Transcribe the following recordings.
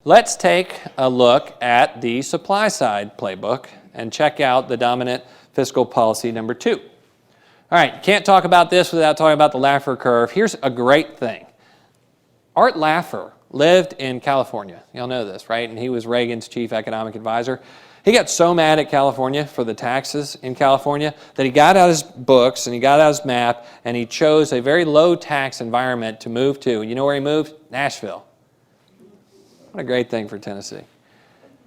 Let's take a look at the supply side playbook and check out the dominant fiscal policy number 2. All right, can't talk about this without talking about the Laffer curve. Here's a great thing. Art Laffer lived in California. Y'all know this, right? And he was Reagan's chief economic advisor. He got so mad at California for the taxes in California that he got out his books and he got out his map and he chose a very low tax environment to move to. You know where he moved? Nashville. What a great thing for Tennessee.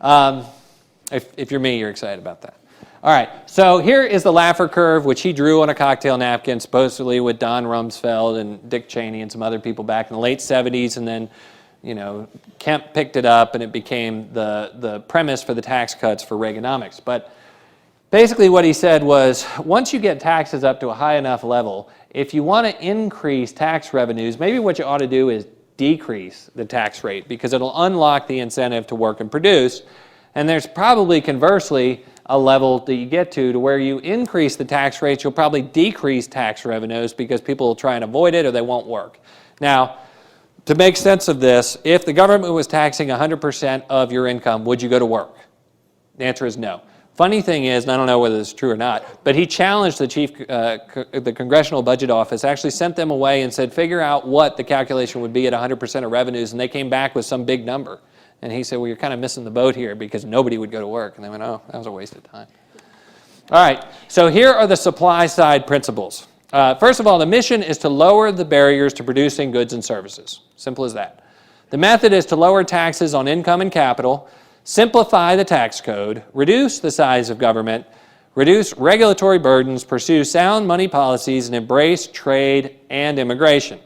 If you're me, you're excited about that. All right, so here is the Laffer curve, which he drew on a cocktail napkin, supposedly with Don Rumsfeld and Dick Cheney and some other people back in the late 70s, and then, you know, Kemp picked it up and it became the premise for the tax cuts for Reaganomics. But basically what he said was, once you get taxes up to a high enough level, if you want to increase tax revenues, maybe what you ought to do is decrease the tax rate because it'll unlock the incentive to work and produce. And there's probably, conversely, a level that you get to where you increase the tax rates, you'll probably decrease tax revenues because people will try and avoid it or they won't work. Now, to make sense of this, if the government was taxing 100% of your income, would you go to work? The answer is no. Funny thing is, and I don't know whether this is true or not, but he challenged the Congressional Budget Office, actually sent them away and said, figure out what the calculation would be at 100% of revenues, and they came back with some big number. And he said, well, you're kind of missing the boat here because nobody would go to work. And they went, oh, that was a waste of time. All right, so here are the supply side principles. First of all, the mission is to lower the barriers to producing goods and services. Simple as that. The method is to lower taxes on income and capital, simplify the tax code, reduce the size of government, reduce regulatory burdens, pursue sound money policies, and embrace trade and immigration.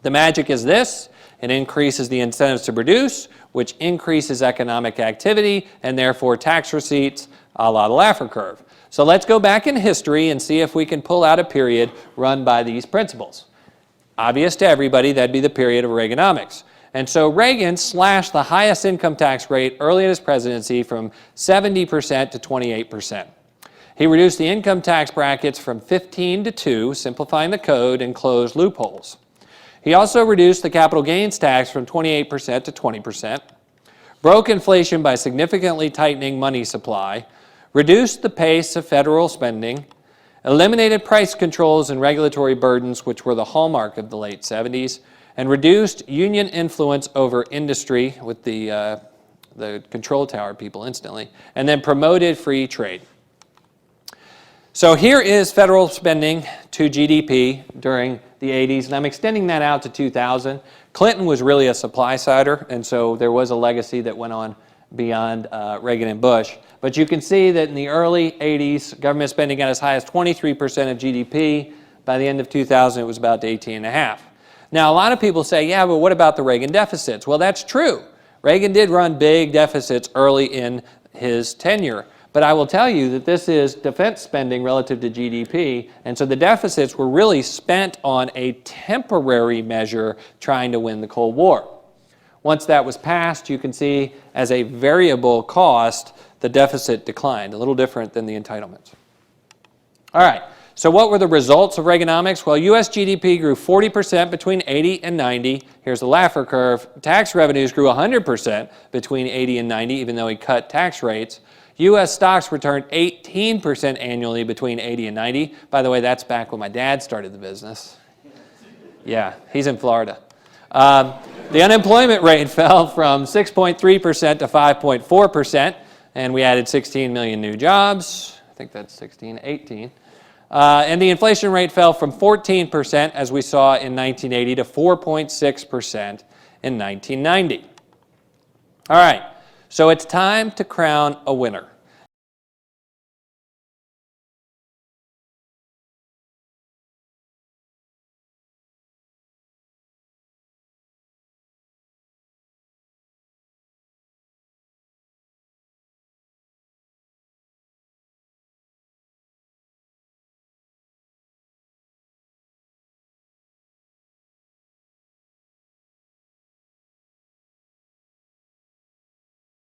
The magic is this: it increases the incentives to produce, which increases economic activity and therefore tax receipts, a la the Laffer curve. So let's go back in history and see if we can pull out a period run by these principles. Obvious to everybody, that'd be the period of Reaganomics. And so Reagan slashed the highest income tax rate early in his presidency from 70% to 28%. He reduced the income tax brackets from 15 to 2, simplifying the code and closed loopholes. He also reduced the capital gains tax from 28% to 20%, broke inflation by significantly tightening money supply, reduced the pace of federal spending, eliminated price controls and regulatory burdens, which were the hallmark of the late 70s, and reduced union influence over industry with the control tower people instantly, and then promoted free trade. So here is federal spending to GDP during the 80s, and I'm extending that out to 2000. Clinton was really a supply-sider, and so there was a legacy that went on beyond Reagan and Bush. But you can see that in the early 80s, government spending got as high as 23% of GDP. By the end of 2000, it was about 18.5%. Now, a lot of people say, yeah, but what about the Reagan deficits? Well, that's true. Reagan did run big deficits early in his tenure. But I will tell you that this is defense spending relative to GDP, and so the deficits were really spent on a temporary measure trying to win the Cold War. Once that was passed, you can see as a variable cost, the deficit declined, a little different than the entitlements. All right, so what were the results of Reaganomics? Well, U.S. GDP grew 40% between 80 and 90. Here's the Laffer curve. Tax revenues grew 100% between 80 and 90, even though he cut tax rates. U.S. stocks returned 18% annually between 80 and 90. By the way, that's back when my dad started the business. Yeah, he's in Florida. The unemployment rate fell from 6.3% to 5.4%, and we added 16 million new jobs. I think that's 18. And the inflation rate fell from 14%, as we saw in 1980, to 4.6% in 1990. All right. So it's time to crown a winner.